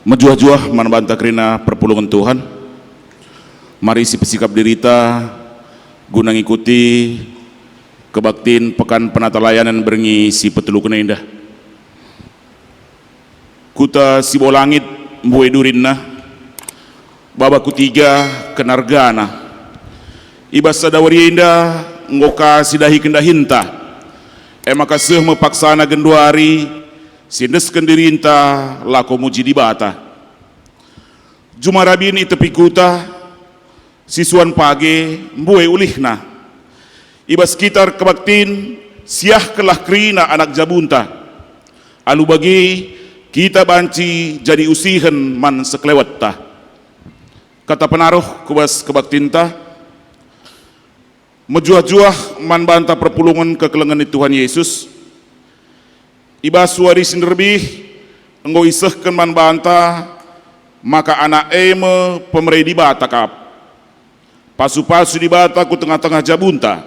Mejuah-juah manbanta kerina perpulungan Tuhan. Mari si pesikap dirita guna ngikuti kebaktin pekan penata layanan berengi si petulukan indah. Kuta si bolangit mbuai durinna baba kutiga kenargana ibas sadawari indah ngoka sidahi kendahinta maka seuh mepaksana genduari sindes kendirinta lako muji di bata jumarabin tepi kuta sisuan page mbuai ulihna ibas sekitar kebaktin siah kelah krina anak jabunta alu bagi kita banci jadi usihen man seklewetta kata penaruh kubas kebaktinta mejuah-juah man banta perpulungan kekelengan Tuhan Yesus ibas suari sinderbih enggo isehken man banta maka anak eme pemerei di bata kap pasu-pasu di bata ku tengah-tengah jabunta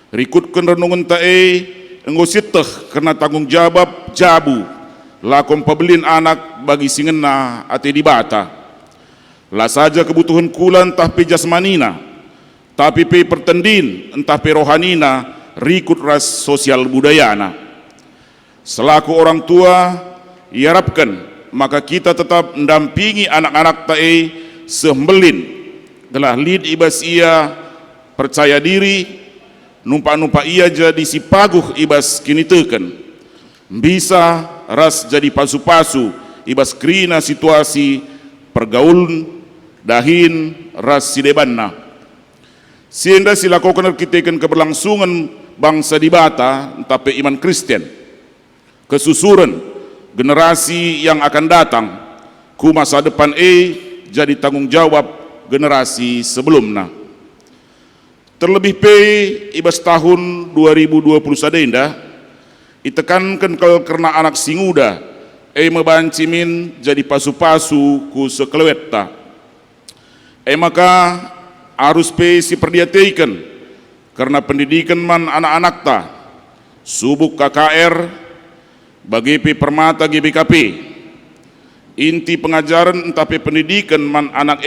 rikutken renungan tae enggo siteh karena tanggung jawab jabu lakom pebelin anak bagi singena ate di bata lah saja kebutuhan kulan tah pe jasmanina tapi pe pertendin entah pe rohanina rikut ras sosial budayana. Selaku orang tua iharapkan maka kita tetap mendampingi anak-anak tae sembelin telah lid ibas ia percaya diri numpak-numpak ia jadi si paguh ibas kini teken bisa ras jadi pasu-pasu ibas krina situasi pergaul dahin ras sidebanna sehingga silakokan arkiteken keberlangsungan bangsa di bata tapi iman Kristen kesusuran generasi yang akan datang ku masa depan jadi tanggung jawab generasi sebelumnya terlebih ibas tahun 2020 sadenda itekankan karena anak singuda mebancimin jadi pasu-pasu ku sekelewetta maka harus si perdiateikan karena pendidikan man anak-anak ta subuk KKR bagi permata GBKP inti pengajaran entah pendidikan man anak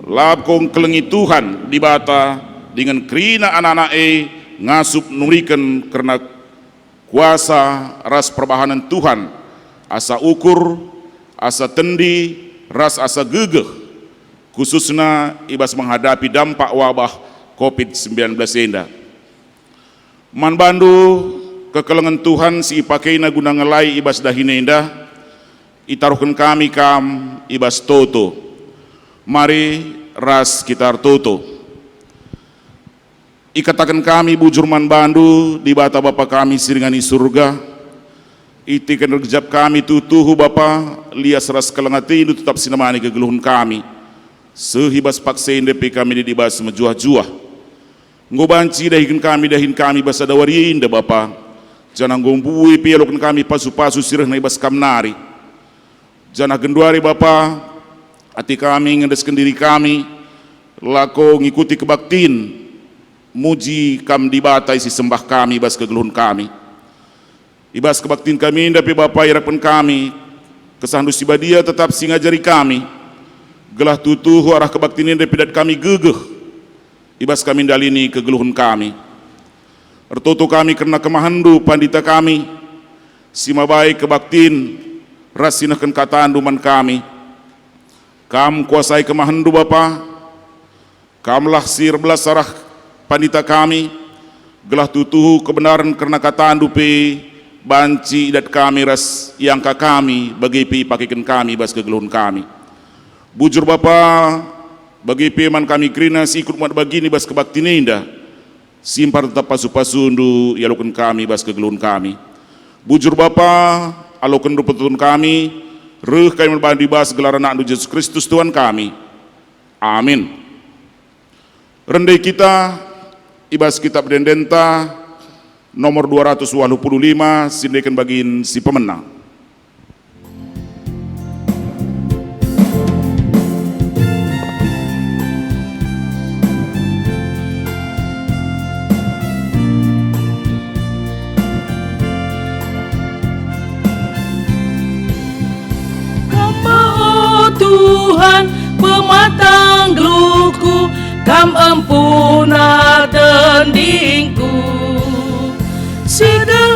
labkong kelengi Tuhan di bata dengan krina anak-anak ngasup nurikan karena kuasa ras perbahanan Tuhan asa ukur asa tendi ras asa gegeh khususnya ibas menghadapi dampak wabah COVID-19 enda man bandu kekelengan Tuhan si ipakeina guna ngelai ibas dahine indah itaruhkan kami kam ibas toto mari ras kitar toto ikatakan kami bujurman bandu di bata bapa kami siringani surga itikan rejab kami tutuhu bapa lias ras kelengati itu tetap sinamani kegeluhun kami sehibas paksein depi kami dibas mejuah-juah ngobanci dahin kami basa dawari indah bapa jangan gombui pialokan kami pasu-pasu sirah na ibas kamnari jangan genduari bapa hati kami ngedeskan diri kami lako ngikuti kebaktin muji kam dibata isi sembah kami ibas kegeluhun kami ibas kebaktin kami tapi bapa irapan kami kesandu sibadia tetap singajari kami gelah tutuh arah kebaktin ini dapat kami gegeh ibas kami dalini kegeluhun kami ertoto kami karena kemahandu pandita kami sima baik kebaktin rasinahkan kataan duman kami kam kuasai kemahandu bapa kamlah sir belas sarah pandita kami gelah tutuhu kebenaran karena kataan dupe banci idat kami ras yangka kami bagi pi pakikan kami bas kegeluhun kami bujur bapa bagi piman kami krina si ikut mat bagini bas kebaktin indah simpar tetap pasu-pasundu yalukan kami bas kegeluhun kami bujur bapa alokan rupetun kami reh kami berbandi bas gelaran anak Yesus Kristus Tuhan kami amin rendai kita ibas kitab dendenta nomor 285 sindekan bagiin si pemenang. Come on. Tuhan pematang geluku, kam empuna tendingku. Sidel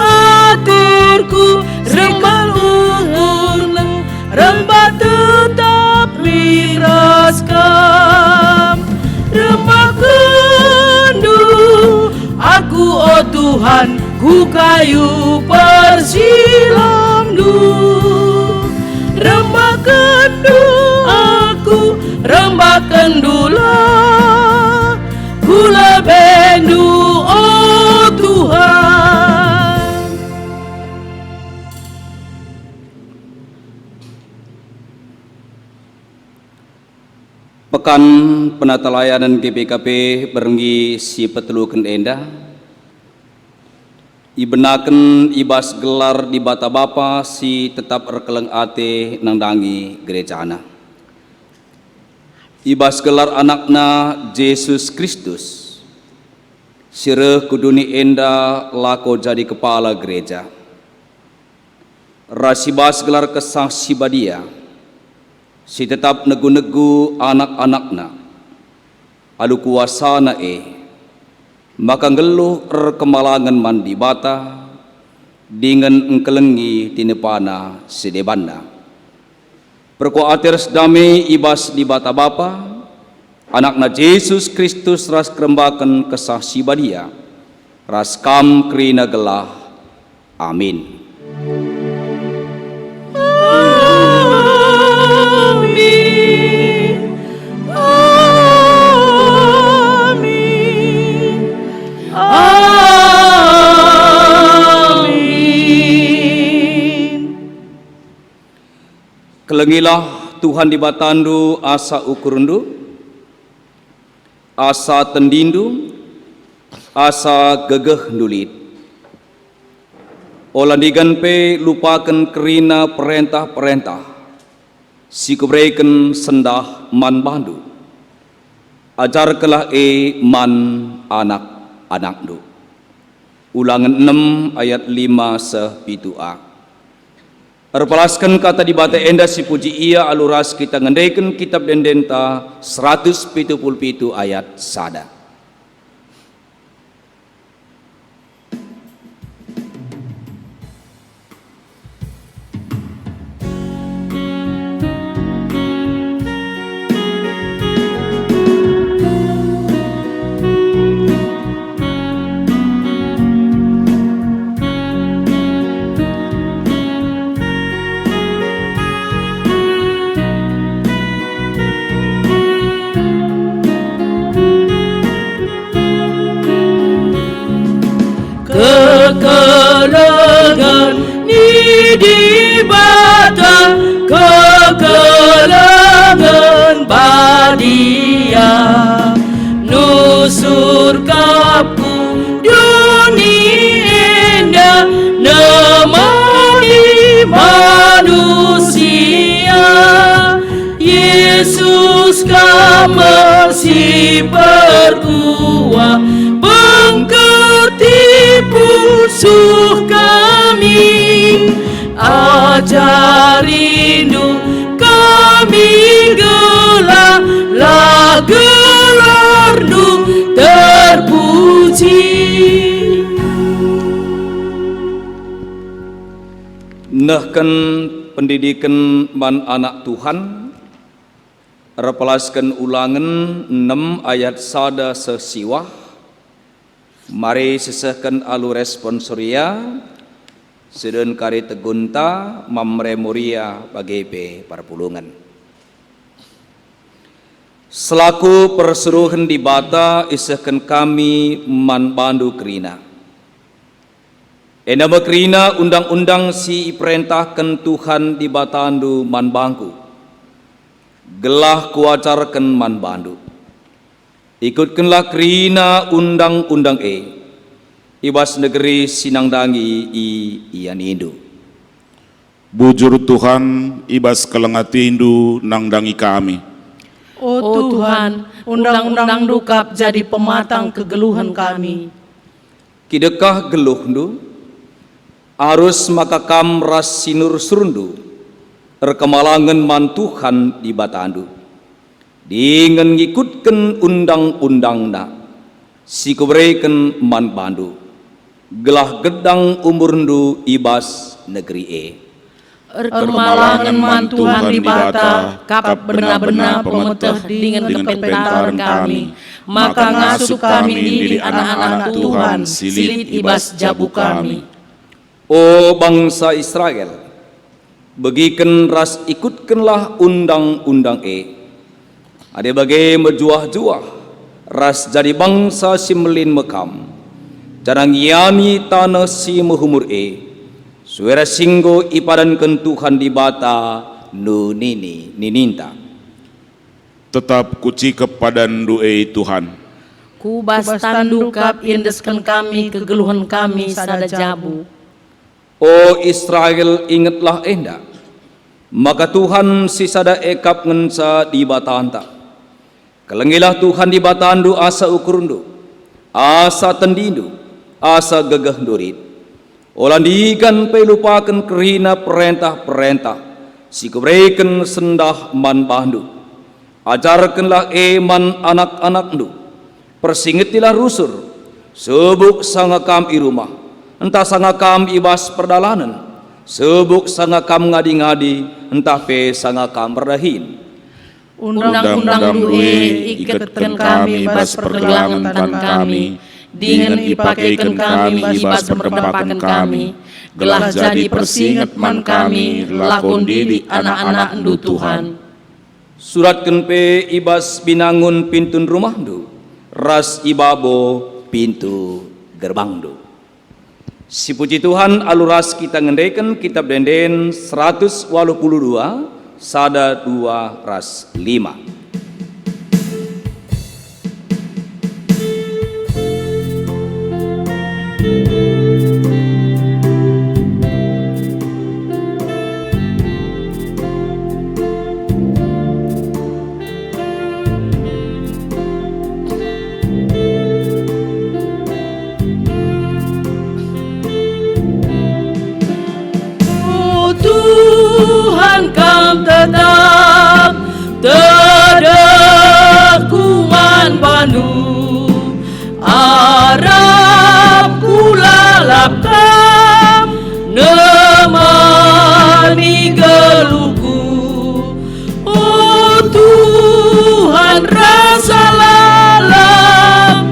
aturku rembal ukur, rembak tetap liraskam. Rembak kendu aku, oh Tuhan, ku kayu persilam du. Rembak kendu aku, rembak kendula, kula bendu, oh Tuhan. Pekan penata layanan GPKP berenggi si peteluken endah ibenaken ibas gelar di bata bapa si tetap rekeleng ate nangdangi gereja anak. Ibas gelar anakna Yesus Kristus sire kuduni enda lako jadi kepala gereja. Rasibas gelar kesah sibadia si tetap negu-negu anak-anakna alu kuasa na maka ngeluh kemalangan mandi bata dengan engkelengi tinepana sedebanda perkuatir sedame ibas di bata bapa anakna Yesus Kristus ras kerembakan kesah sibadia ras kam krina gelah amin. Kelengilah Tuhan di batandu asa ukurundu, asa tendindu, asa gegeh ndulit. Olandigan pe lupakan kerina perintah-perintah, si kebreken sendah man bandu. Ajarkelah man anak-anakdu. Ulangan 6 ayat 5 sepitua. Erpalaskan kata di bata enda si puji ia aluras kita ngendaikan kitab dendenta 177 ayat sada. Kekelegan ni di bata, kekelegan badia, nusur kapu dunia indah, nemani manusia. Yesus kamu si perkuah pusuh kami, ajarindu kami gelar gelarnu terpuji. Nahkan pendidikan man anak Tuhan, repelaskan ulangan 6 ayat sada sesiwah. Mari sesahkan alu responsoria sedun kari tegunta mamre moria bagi parpulungan. Selaku perseruhan di bata isahkan kami man bandu kerina. Enda kerina undang-undang si perintahkan Tuhan di batandu man bangku. Gelah kuacarkan man bandu. Ikutkanlah kerina undang-undang ibas negeri sinangdangi ian indu. Bujur Tuhan ibas kelengati indu nangdangi kami. Oh Tuhan, undang-undang dukap jadi pematang kegeluhan kami. Kidekah geluh ndu, arus maka kam ras sinur surundu, Rekemalangan man Tuhan di batandu. Dengan ngikutkan undang-undang na. Sikubreikan man bandu. Gelah gedang umurndu ibas negeri e. Ermalangan man Tuhan di bata, kap benar-benar pemeteh dengan kepentaran kami. Maka ngasuh kami di anak-anak Tuhan, silit ibas jabu kami. O bangsa Israel, begiken ras ikutkanlah undang-undang e. Ade bagai mejuah-juah, ras jadi bangsa si melin mekam. Jarang yani tanah si mehumur e. Suara singgo ipadankan Tuhan di bata nu nininta. Tetap kuci kepadan doe Tuhan. Kubas tandu kap indeskan kami kegeluhan kami sada jabu. O Israel, ingatlah enda. Maka Tuhan si sada ekap ngensa di batanta. Kelengilah Tuhan di batandu asa ukurundu. Asa tendindu. Asa gegah durit. Olandikan pelupakan kerina perintah-perintah, sikubreikan sendah man bandu. Ajarkanlah eman anak-anakndu, persingitilah rusur, sebuk sangakam i rumah, entah sangakam ibas perdalanan, sebuk sangakam ngadi-ngadi, entah pe sangakam berdahin. Undang-undang duwe ikatkan kami ibas pergelangan tan kami. Dengan ipakaikan kami ibas berdempakan kami, gelah jadi persingat man kami, lakon di anak-anak ndu Tuhan. Suratkan pe ibas binangun pintun rumahdu, ras ibabo pintu gerbangdu. Si puji Tuhan aluras kita ngendaikan kitab denden 182, sada 2 ras 5. Tetap terdakuman bandu Arab kulalapkan nemani geluku. Oh Tuhan rasa lalam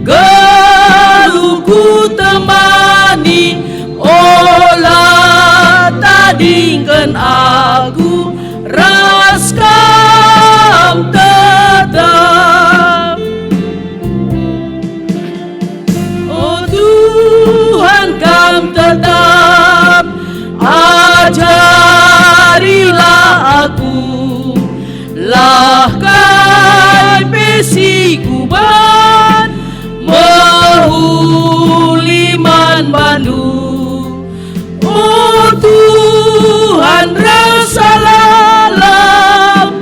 geluku temani. Olah tadingkan aku raskam tetap. Oh Tuhan kam tetap, ajarilah aku lahkai pesiku ban mehuliman bandu. Oh Tuhan rasa lalam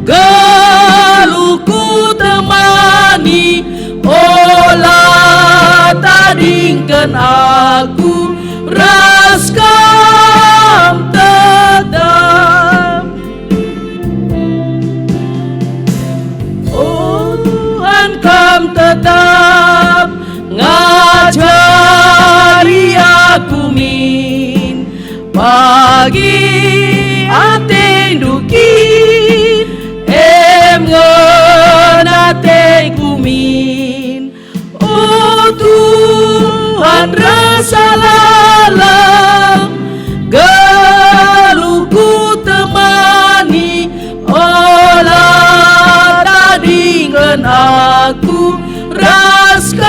geluku temani. Olah tadingkan aku raskam tetap. Oh Tuhan kam tetap, ngajari aku min pagi ate dukin em ngenate kumin. Oh Tuhan rasa lalang geluku temani. Olah tadingkan aku raskam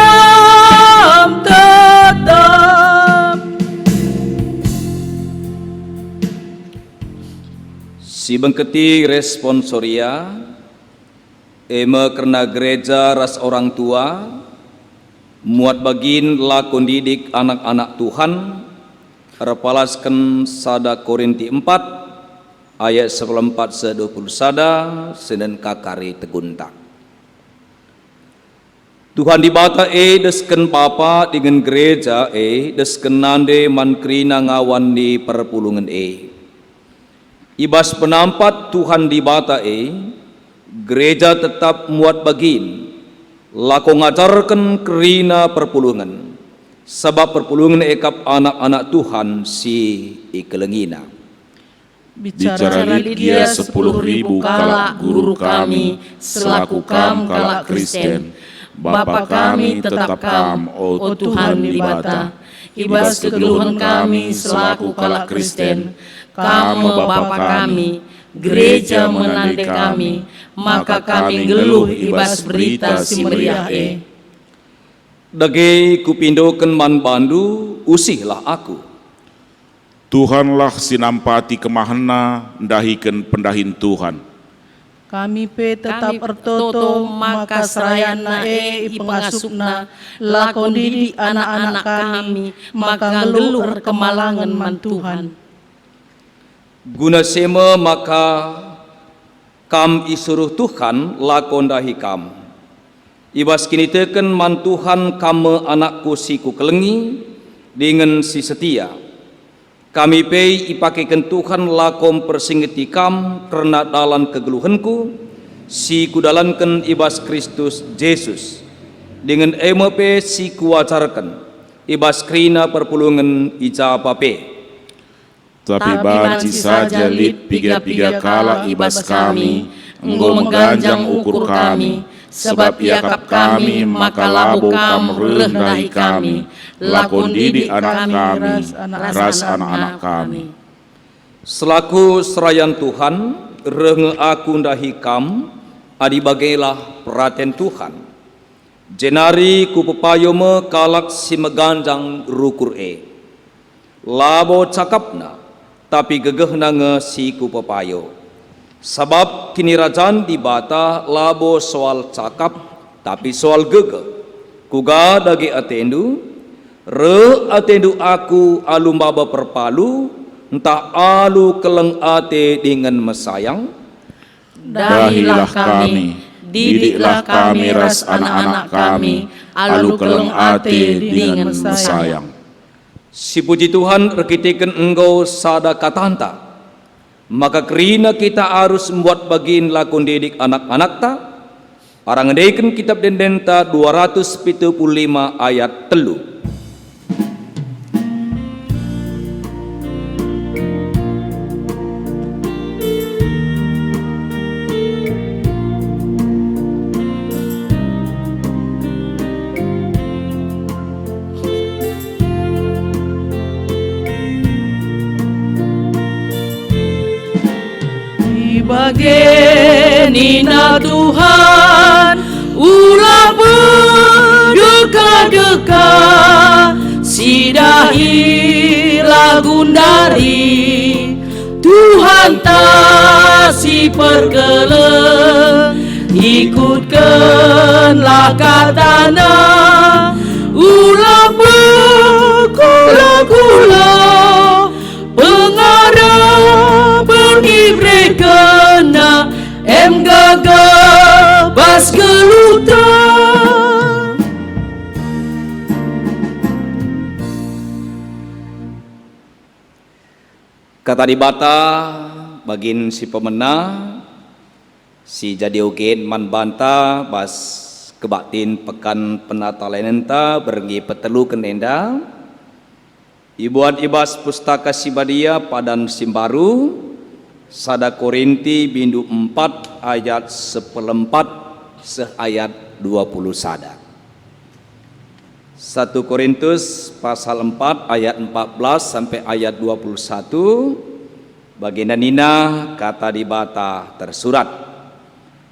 tetap. Si bengketi responsoria eme kerna gereja ras orang tua muat bagin lakon didik anak-anak Tuhan repalaskan sada Korinti 4 ayat 14 20 sada senen kakari teguntak. Tuhan dibata desken papa dengan gereja desken nande man krina ngawan di perpulungan Ibas penampat Tuhan di bata gereja tetap muat bagin, lako ngajarkan kerina perpulungan, sebab perpulungan ekap anak-anak Tuhan si ikelengina. Bicara dia 10.000 kalak guru kami, selaku kam kalak Kristen. Bapa kami tetap kam, oh Tuhan di bata. Ibas kegeluhan kami selaku kalak Kristen. Kamu Bapa kami, gereja menandai kami, maka kami geluh ibas berita si meriah Dage kupindoken man bandu, usihlah aku. Tuhanlah sinampati kemahana ndahikan pendahin Tuhan. Kami pe tetap ertoto maka serayana ipengasupna lakon didik anak-anak kami maka ngeluh kemalangan man Tuhan. Guna sema maka kam isuruh Tuhan lakon dahi kam. Ibas kini teken man Tuhan kame anakku si ku kelengi dengan si setia. Kami pe ipakekan Tuhan lakom persingiti kam karena dalam kegeluhanku si kudalankan ibas Kristus Yesus dengan pe si kuacarkan ibas krina perpulungan ijapa pe. Tapi banci saja lid piga-piga kala ibas kami, engkau mengganjang ukur kami, sebab iakap kami maka labo kam rendahi kami, lakon didik anak kami, ras anak-anak kami. Selaku serayan Tuhan, renge aku ndahi kam, adi bagailah perhatian Tuhan. Jenari ku pepayome kalak si meganjang rukur labo cakapna, tapi gegehna nge si ku pepayo. Sebab kini rajan di bata labo soal cakap, tapi soal gegeh. Kuga dagi atendu, atendu aku alum baba perpalu, entah alu keleng ate dengan mesayang. Dahilah kami, didiklah kami ras anak-anak kami, alu keleng ate dengan mesayang. Si puji Tuhan rekitikan engkau sada katanta, maka kerina kita harus membuat bagian lakon didik anak-anak ta. Arang ngedaikan kitab dendenta 275 ayat 3. Bagenina Tuhan ulah berduka-duka sidahi lagundari Tuhan tak si pergeleng ikutkanlah katana ulah berkula-kula pengarah pengibrikana em gagah bas geluta. Kata di bata bagin si pemenang si jadi ogen man banta bas kebaktin pekan penatalenenta bergi petelu kenenda ibuan ibas pustaka sibadia padan simbaru sada Korinti bindu 4 ayat 14 seayat 20 sada. 1 Korintus pasal 4 ayat 14 sampai ayat 21 baginda nina kata di bata tersurat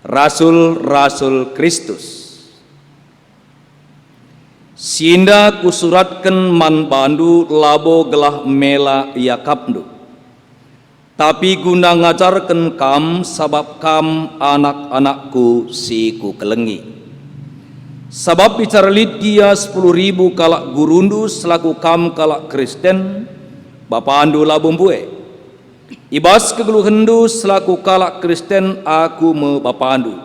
Rasul-Rasul Kristus Sinda kusuratkan man bandu labo gelah mela iakapnu tapi guna ngajarkan kam sabab kam anak-anakku si ku kelengi. Sabab bicara lid dia 10.000 kalak gurundu selaku kam kalak Kristen bapa andu labumbue. Ibas kegeluhendu selaku kalak Kristen aku me bapa andu.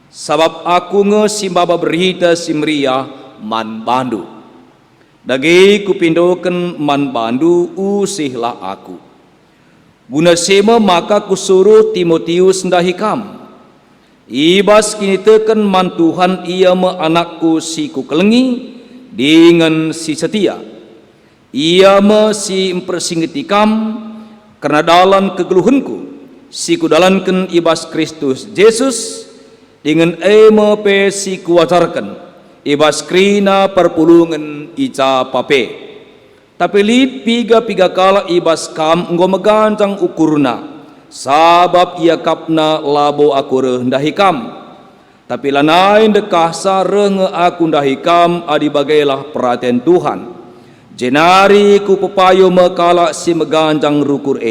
Sabab aku nge simbaba berita simria man bandu. Dagi kupindoken man bandu usihlah aku. Guna sema maka kusuruh Timotius ndahikam. Ibas kini teken man Tuhan ia me anakku si kukelengi dengan si setia. Ia me si mempersingetikam karena dalam kegeluhanku si kudalankan ibas Kristus Yesus dengan eme pe si kuwajarkan ibas krina perpulungan ica pape. Tapi lid piga kala ibas kam enggo megancang ukurna sabab ia kapna labo aku ndahikam. Tapi lanain dekah sareng aku ndahikam adi bagailah perhatian Tuhan. Jenari ku pepayo mekala si megancang rukur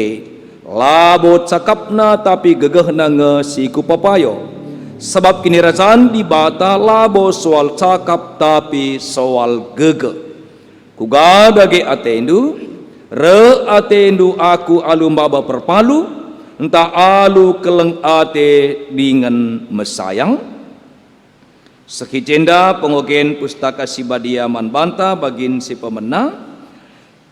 labo cakapna tapi gegehna nge si ku pepayo. Sebab kini rajan di bata labo soal cakap tapi soal gegeh. Kugadage atendu, atendu aku alum baba perpalu, entah alu keleng ate dengan mesayang. Sekijenda pengogen pustaka Sibadia Manbanta bagin si pemena.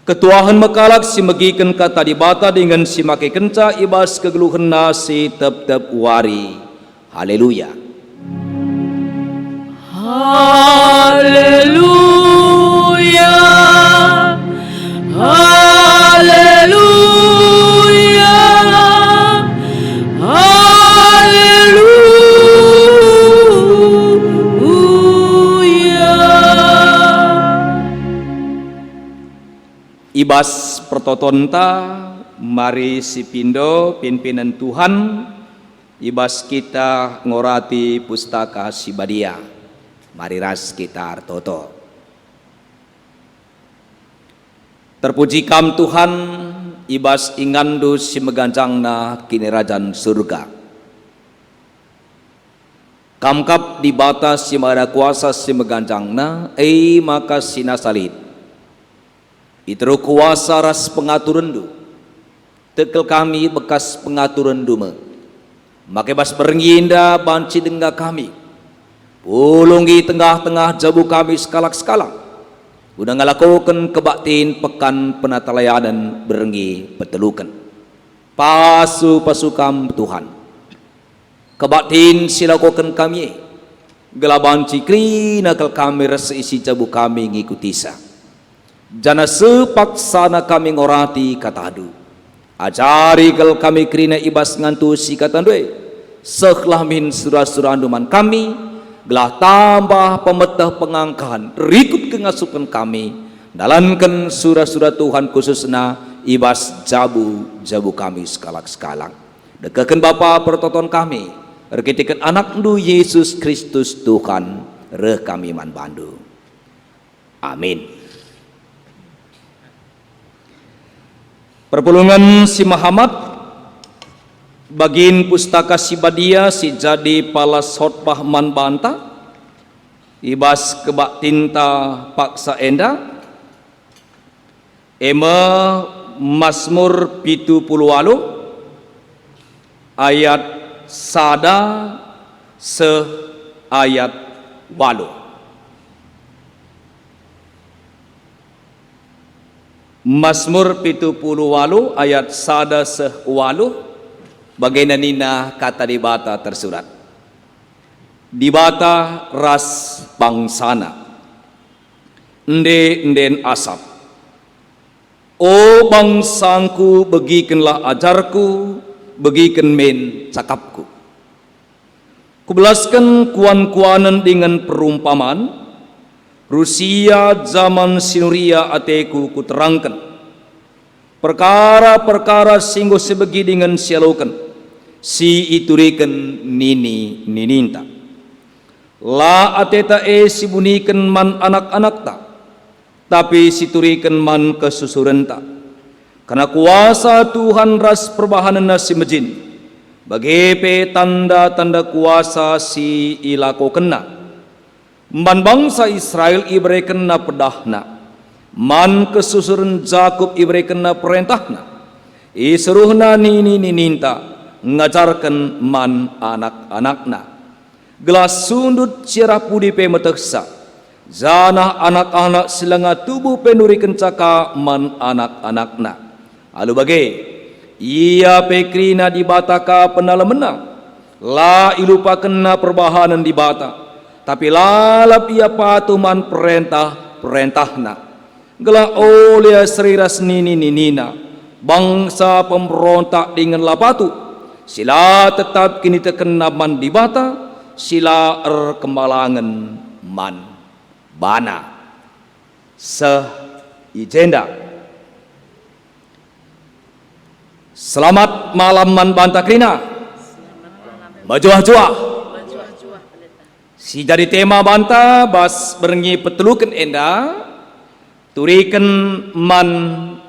Ketuahan mekalak si megiken kata dibata dengan si make kenca ibas kegeluhan nasi tep wari. Haleluya. Haleluya. Haleluya. Haleluya. Ibas pertotonta mari si pindo pimpinan Tuhan ibas kita ngorati pustaka Sibadia. Mari ras kita artoto. Terpuji kam Tuhan ibas ingandu si megancangna kini rajan surga. Kamkap di batas si mara kuasa si megancangna maka sinasalit. Itru kuasa ras pengaturandu. Tekel kami bekas pengaturandu me. Maka bas bernginda banci dengga kami. Pulungi tengah-tengah jabu kami sekalak-sekalak. Udah ngalakukan kebaktiin pekan penatalayanan berengi petelukan. Pasu-pasukam Tuhan. Kebaktiin silakukan kami. Gelaban cikri nakal kami rasa isi jabu kami ngikuti sa. Jana sepaksana kami ngorati katadu. Ajari gal kami krina ibas ngantu si katandwe. Sekhlah min surah-surah anduman kami. Gelah tambah pemetah pengangkahan rikut kengasupan kami dalankan surah-surah Tuhan khususna ibas jabu kami sekalak-sekalak. Dekakan Bapa pertoton kami rekitikan anak ndu Yesus Kristus Tuhan reh kami man bandu. Amin. Perpulungan si Muhammad bagin pustaka Sibadia si jadi palas khotbah Manbanta ibas kebak tinta paksa enda Mazmur 78 ayat sada se ayat 8. Mazmur 78 ayat sada se 8. Bagaimana nina kata di bata tersurat. Di bata ras bangsana. Enden asap. O bangsangku begikenlah ajarku, begiken men cakapku. Kubelaskan kuan-kuanan dengan perumpamaan. Rusia zaman sinuria ateku kuterangkan. Perkara-perkara singguh sebegi dengan sialukan. Si iturikan nininta. La ateta sibunikan man anak-anak ta. Tapi siturikan man kesusurenta. Karena kuasa Tuhan ras perbahanan si mejin. Bagepe tanda-tanda kuasa si ilako kena. Man bangsa Israel ibre kena pedahna. Man kesusuran Jakub ibre kena perintahna. Isuruhna nininta. Ngajarkan man anak-anakna. Gelas sundut cirah pudi pe meteksa. Zana anak-anak selanga tubuh penuri kencaka man anak-anakna. Alu bagai ia pekrina di bataka penalemena, la ilupa kena perbahanan di bata, tapi lalap ia patuman perintahna, gela oleh seriras nini bangsa pemberontak dengan lapatu, sila tetap kini terkena man di bata, sila kemalangan man bana se-ijenda. Selamat malam man banta krina. Majuah-juah. Si jadi tema banta bas berengi petelukan enda turikan man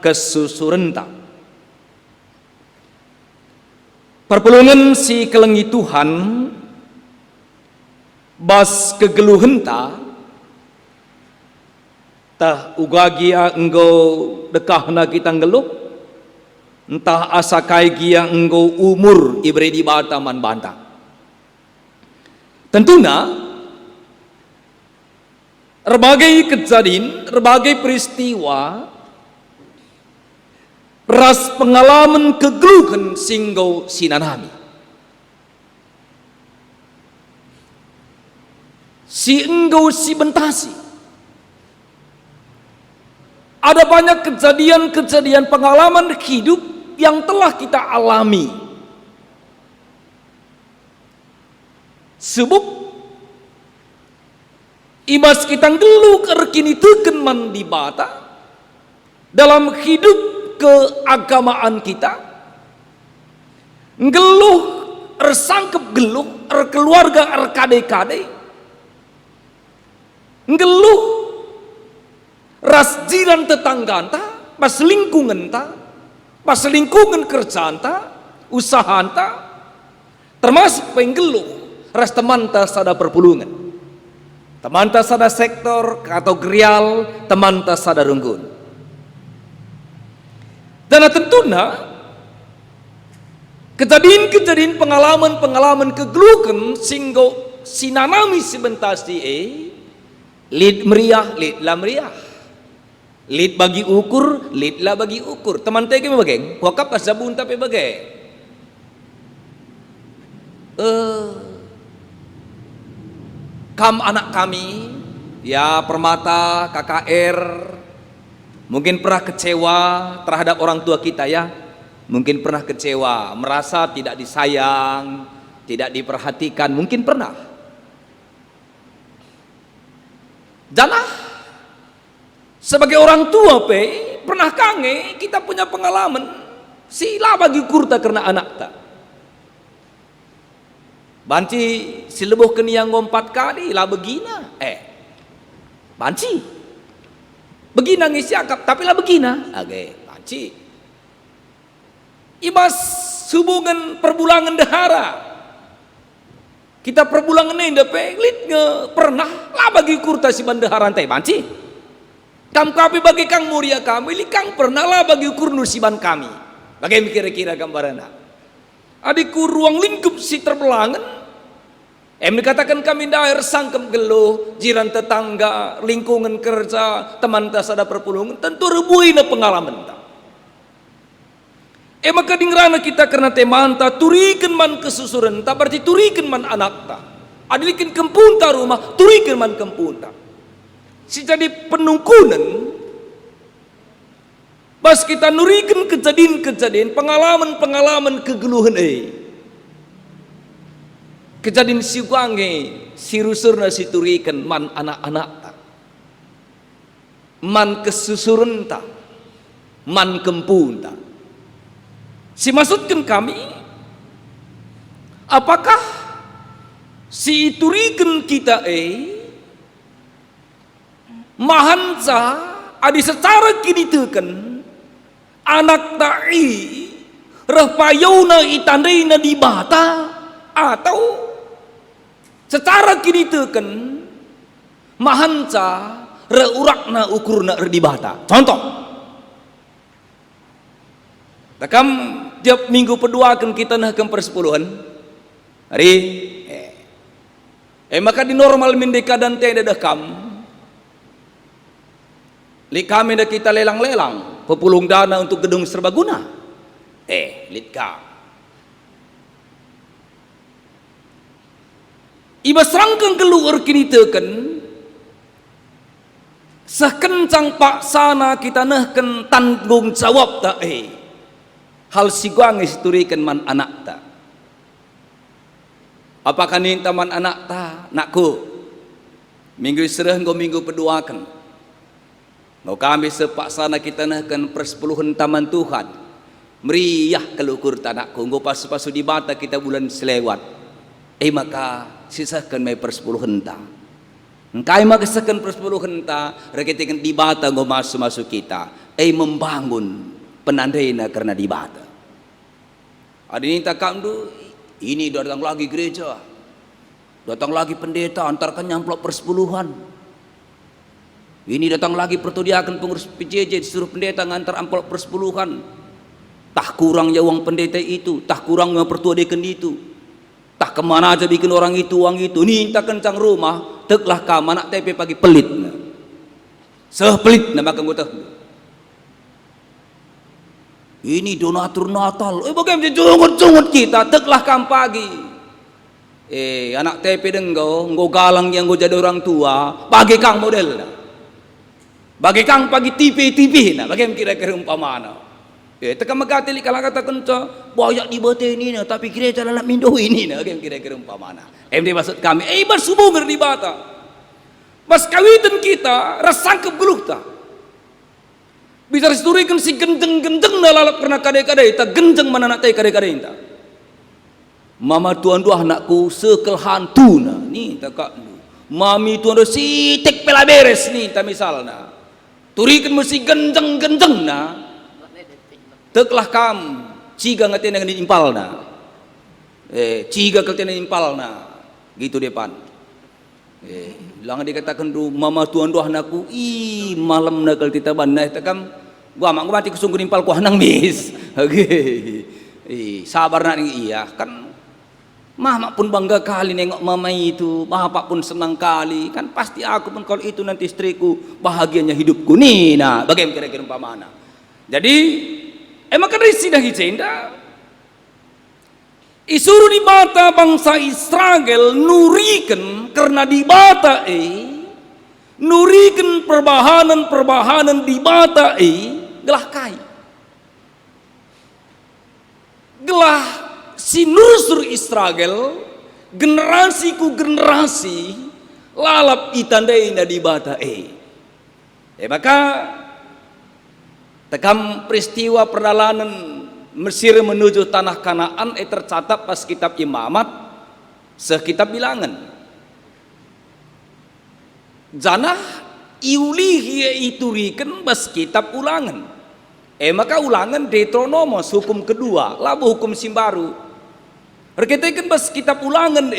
kesusurenta. Perpulungan si kelengi Tuhan bas kegeluhenta tah ugagia engkau dekahna kita ngeluh, entah asakai gia engkau umur ibri di bata man banta. Tentunya berbagai kejadian, berbagai peristiwa, ras pengalaman kegeluhan singgo sinanami. Si engkau si bentasi. Ada banyak kejadian-kejadian pengalaman hidup yang telah kita alami. Sebab ibas kita ngeluh kini teken man di bata dalam hidup keagamaan kita, ngeluh ersangkep geluh keluarga kade-kade, ngeluh ras jiran tetangga ta, pas lingkungan ta, pas lingkungan kerjaan ta, usaha ta, termasuk penggeluh ras teman ta sada perpulungan, teman ta sada sektor atau grial, teman ta sada runggun. Dan tentunya kejadian-kejadian pengalaman kegeluhan singgo sinanami sebentasi lid meriah, lid la meriah, lid bagi ukur, lid la bagi ukur. Teman tege bageng, wakap kasabun tapi bageng. Kam anak kami, ya Permata, KKR, mungkin pernah kecewa terhadap orang tua kita ya, mungkin pernah kecewa, merasa tidak disayang, tidak diperhatikan, mungkin pernah. Janah sebagai orang tua pernah kange kita punya pengalaman sila bagi kurta karena anak tak banci silebuh keniang 4 kali lah begina banci begina ngisi akap tapi lah begina banci ibas hubungan perbulangan dahara kita perbulangan ini pelit nge pernah lah bagi kurta si bandaharan teh banci kam kapi bagi kang muria kami li kang pernah lah bagi ukur nusiban kami bagaimana kira-kira gambarannya adikku ruang lingkup si terbelangan dikatakan kami daer sangkem geluh jiran tetangga lingkungan kerja teman tas ada perpulungan tentu rebuina pengalaman ta maka dingrana kita karena temanta turikan man kesusuran tak berarti turikan man anak ta adilikin kempunta rumah turikan man kempunta si jadi penungkunan pas kita nurikan kejadian pengalaman kegeluhan kejadian si guange si rusurna si turikan man anak-anak ta man kesusuran ta man kempunta si maksudkan kami apakah si turikan kita mahansa adi secara kini teken anak da'i repayuna itandaina di bata atau secara kini teken mahansa reurakna ukurna di bata. Contoh takam tiap minggu pedua akan kita nah persepuluhan hari maka di normal mendeka dan teh dadakam li kami dah kita lelang-lelang pepulung dana untuk gedung serbaguna Litka. Iba serangkang keluar kini teken sekencang paksana kita nehken tanggung jawab tak hal siguang isturikan man anak tak. Apakah ni taman anak ta nakku minggu serah ngau minggu peduakan ngau kami sepaksana kita nehken persepuluhan taman Tuhan meriah kelukur tanakku ngau pasu-pasu di bata kita bulan selewat maka sisakan mai persepuluhan ta engkai maka sisakan persepuluhan ta reketikan di bata ngau masuk kita membangun penandaina karena di bata ada ini tak kamdu ini datang lagi gereja, datang lagi pendeta, antarkan nyamplok persepuluhan. Ini datang lagi pertudiakan pengurus PJJ, disuruh pendeta ngantar amplop persepuluhan. Tak kurang ya uang pendeta itu, tak kurang yang pertudiakan itu. Tak kemana aja bikin orang itu, uang itu. Nih tak kencang rumah, teklah kam anak TP pagi pelit. Sepelit nama kanggota. Ini donatur Natal. Bagaimana jungut-jungut kita teklah kam pagi. Anak TP denggo, nggo galang yang nggo jadi orang tua, bagi kang model. Bagi kang pagi TV nah, bagaimana kira-kira umpamana. Tekan megateli kalau kata kenca, banyak di bete ini nah, tapi kira-kira dalam mindo ini nah, bagaimana kira-kira umpamana. MD maksud kami, bersubung di bata. Mas kawitan kita rasang kebeluh ta. Bisa historikan si gendeng-gendeng na lalap karena kadai-kadai tak gendeng mana nak tay kadai-kadai tak. Mama tuan dua anakku sekel hantu na ni tak kak. Mami tuan dua si tek pela beres ni tak misalna. Turikan mesti gendeng-gendeng na. Teklah kam ciga ngatin dengan impal na. Ciga ngatin dengan impal na. Gitu depan. Lang dikatakan tu mama tuan dua anakku malam nakal titaban nah takam gua mak gua mati kusungguh nimpal ku hanang mis. Sabar nak iya kan mama pun bangga kali nengok mama itu, bapak pun senang kali kan pasti aku pun kalau itu nanti istriku bahagianya hidupku nih nah bagaimana kira-kira umpamana. Jadi emang kan sudah hijenda isuruh di bata bangsa Israel nurikan karena di bata nurikan perbahanan di bata gelah kai gelah si nusur Israel generasi ku generasi lalap itandaina di bata maka tekam peristiwa perjalanan Mesir menuju tanah Kanaan tercatat pas kitab Imamat sekitab bilangan janah iulihi iturikan bas kitab ulangan maka ulangan Deuteronomos hukum kedua labu hukum simbaru reketikan bas kitab ulangan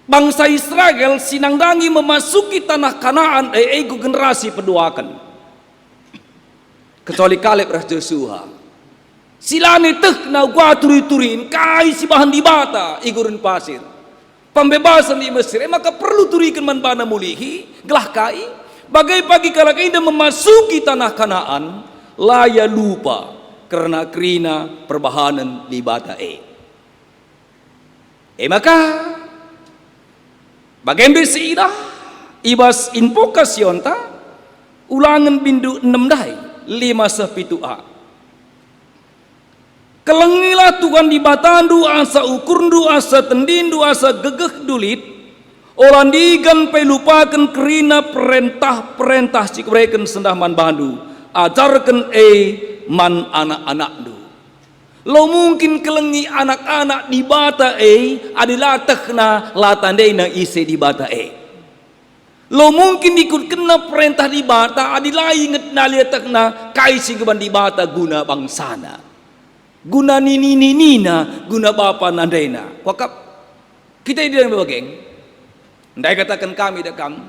bangsa Israel sinangdangi memasuki tanah Kanaan ego generasi peduakan kecuali Kaleb rah Joshua silane teh na gua turi-turin kai si bahan di bata igurun pasir pembebasan di Mesir maka perlu turikan man bana mulihi gelah kai bagai pagi kala kainda memasuki tanah Kanaan laya lupa karena kerina perbahanan di bata maka bagaimana bersiidah ibas invokasi ta ulangan bindu 6 dai 5:7a kelengilah Tuhan di batandu asa ukurndu asa tendindu asa gegeh dulit orang digan pelupakan kerina perintah si mereka sendaman bandu ajarkan man anak-anakdu lo mungkin kelengi anak-anak di bata adalah tekna latandena isi di bata lo mungkin ikut kena perintah di bata adilah inget naliatakna kaisi keban di bata guna bangsana guna nina guna bapa nandaina wakap kita ini bageng ndai katakan kami dekam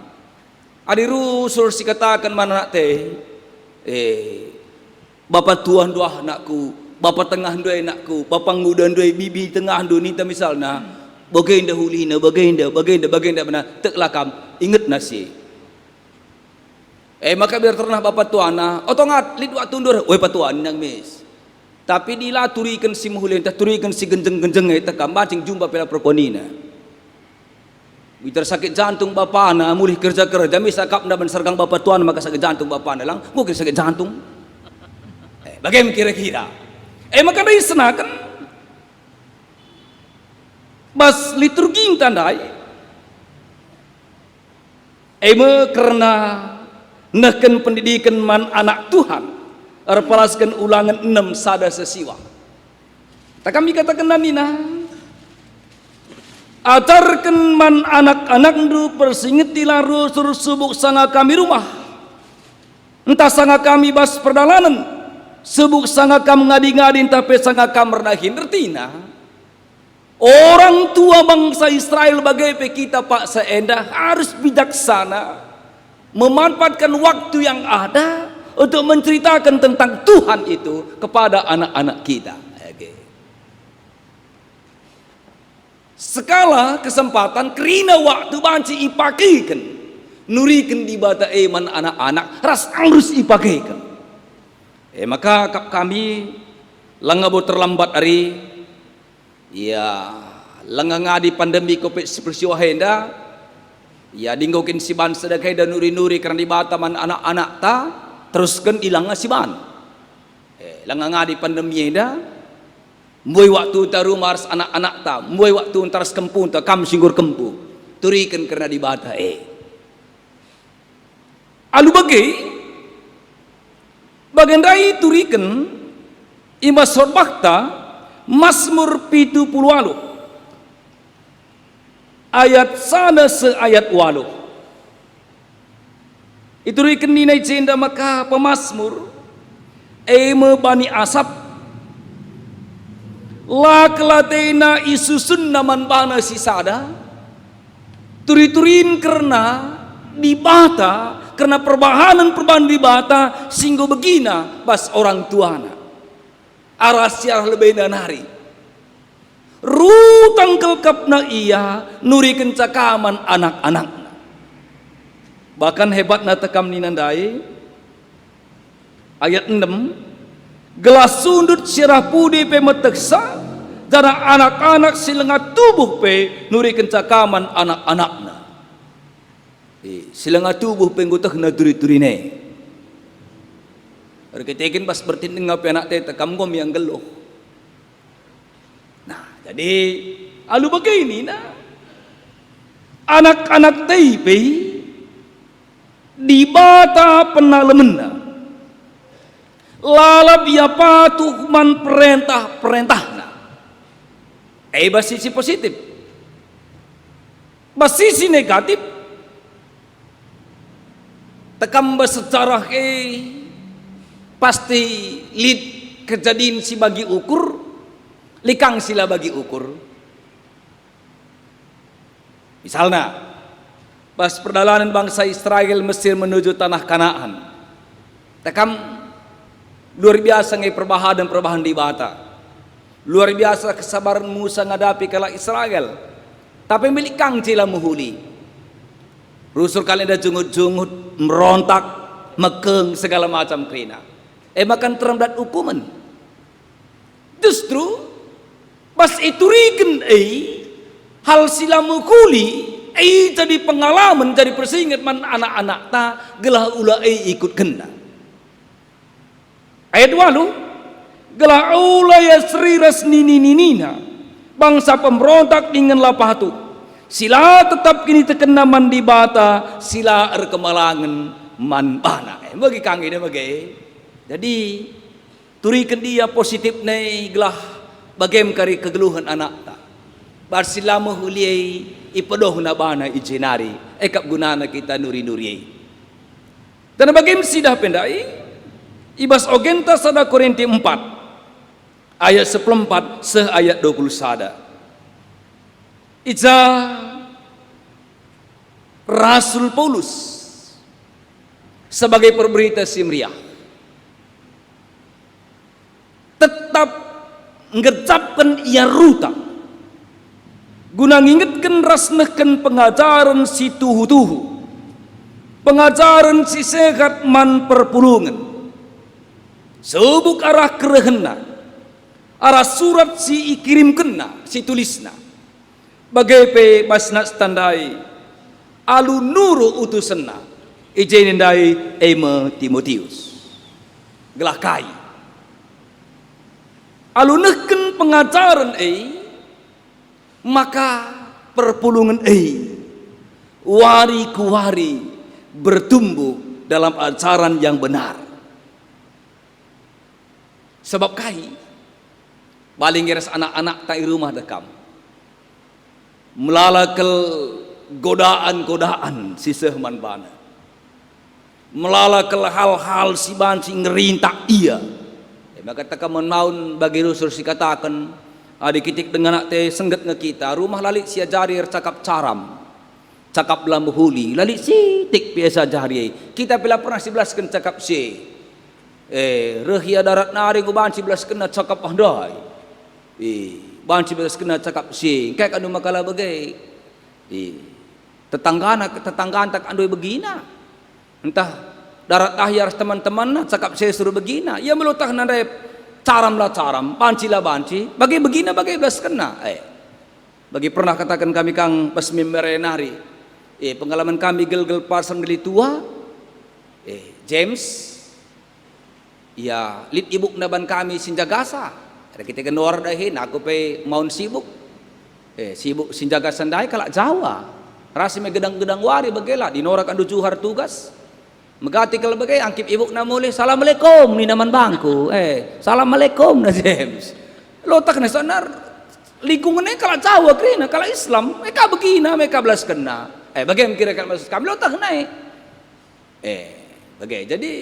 adi rusul si katakan mana teh bapa tuan dua anakku bapa tengah dua anakku bapa ngudan dua bibi tengah dua nita misalna bagain dahulina bagain mana teklah kam inget nasi maka biar ternah bapak tuana otongat lid waktu tundur we patuan nang mis Tapi dila turikan si muhulin, turikan si genjeng-genjeng itu mancing jumpa pela perponina. Bitar sakit jantung bapana, mulih kerja-kerja, misal kap na sergang bapak tuan maka sakit jantung bapana lang, mungkin sakit jantung. Bagaimana kira-kira? Maka dari senakan, bas liturgi tandai, karena neken pendidikan man anak Tuhan. Arpalaskan ulangan 6 sada sesiwa. Tak kami katakan nina, ajarkan man anak-anak ndu persingetilah rusur subuk sanga kami rumah. Entah sanga kami bas perdalanan, subuk sanga kam ngadi-ngadi tapi sanga kam merdahin. Artinya, orang tua bangsa Israel bagai kita Pak Seenda harus bijaksana memanfaatkan waktu yang ada untuk menceritakan tentang Tuhan itu kepada anak-anak kita. Sekala kesempatan kerina waktu banci ipakikan, nurikan di bata man anak-anak ras harus ipakikan. Maka kami langabo terlambat hari, ya langangadi pandemi COVID-19 henda, ya dinggokin si ban sedakai dan nuri-nuri karena di bata man anak-anak ta. Teruskan ilang nga si ban. Langanga di pandemi eda, muay waktu tarumars anak-anak ta, muay waktu taras kempun ta, kam singgur kempu. Turikan karena di bata Alu bagian rai turikan, imas sorbakta, Mazmur 70 ayat sana seayat 8. Itu dikenai cenda maka pemazmur bani asap la kelatena isusun naman bana sisada turi-turin karena dibata karena perbahanan dibata singgo begina bas orang tuana arasiar lebih nanari rutang kelkapna iya nuri kencakaman anak-anak. Bahkan hebat natakam ninandai ayat 6 gelas sundut sirah pudi pe meteksa jana anak-anak silengat tubuh pe nuri kencakaman anak-anakna silengat tubuh pe ngutak na duri-durine arkitekin pas bertinding ngapi anak te takam gom yang geluh. Nah jadi alu begini nah anak-anak te pe di bata penalemenna lalap ia patuh man perintah-perintahna basisi positif basisi negatif tekam secara pasti lid kejadian si bagi ukur likang sila bagi ukur misalnya pas perjalanan bangsa Israel Mesir menuju tanah Kanaan. Tekam luar biasa ngai perbahan di bata. Luar biasa kesabaran Musa ngadapi kala Israel. Tapi milik kang cila muhuli. Rusul kalian dah jungut-jungut, merontak, mekeng segala macam kerina. Makan teremdat hukuman. Justru pas itu rigen hal sila mukuli jadi pengalaman, jadi persingat man anak-anak ta gelah ula ikut kena. Ayat 8 gelah ula ya seriras nini-ninina bangsa pemberontak dengan lapatu sila tetap kini terkena man di bata sila kemalangan man bana. Bagi kang ini bagi. Jadi turikan dia positif nih gelah bagaimana kari kegeluhan anak ta. Barsila mahuliyai ipadoh na bana ijenari kap gunana kita nuri-nuri. Dan bagaimana sidah pendai ibas ogenta sada Korinti 4 ayat 14 se ayat 20 sada. Ija Rasul Paulus sebagai pemberita Simria tetap ngecapkan ia ruta guna ngingetkan rasnehkan pengajaran si tuhu-tuhu pengajaran si sehat man perpulungan sebuk arah kerehena Arah surat si ikirim kena, si tulisna. Bagai pe basna standai, alu nuru utusena, ijenindai eme Timotius. Gelah kai. Alu neken pengajaran maka perpulungan wari ku wari bertumbuh dalam ajaran yang benar. Sebab kai paling ngeres anak-anak tak rumah dekam melalakal godaan-godaan sisah manbana, melalakal hal-hal si banci ngerintak ia. Maka tak menaun bagi rusur si katakan adik kitik dengan anak teh sengget ngekita rumah lalik si ajari cakap caram, cakap lambu huli lalik si tik biasa jari kita bila pernah 11 cakap si rehia darat nari ku banci 11 kena cakap pandai banci 11 kena cakap si kayak anu makalah bagai tetanggaan tak andoi begina entah darat ahyar teman-teman cakap saya suruh begina ia melutah nandai caram lah caram banci lah banci bagi begina bagi 11 kena bagi pernah katakan kami kang pas merenari pengalaman kami gel-gel parsan geli tua James ya lid ibu naban kami sinjagasa ada kita kenor dahin aku pe maun sibuk sibuk sinjagasa dai kalak Jawa rasi me gedang-gedang wari bagela dinorak andu juhar tugas megati kalau bagai angkip ibu namule assalamualaikum ni naman bangku assalamualaikum na James lo tak na sanar lingkungannya kalau Jawa krina kalau Islam mereka begina mereka belas kena bagaimana kira-kira maksud kami lo tak naik bagaimana jadi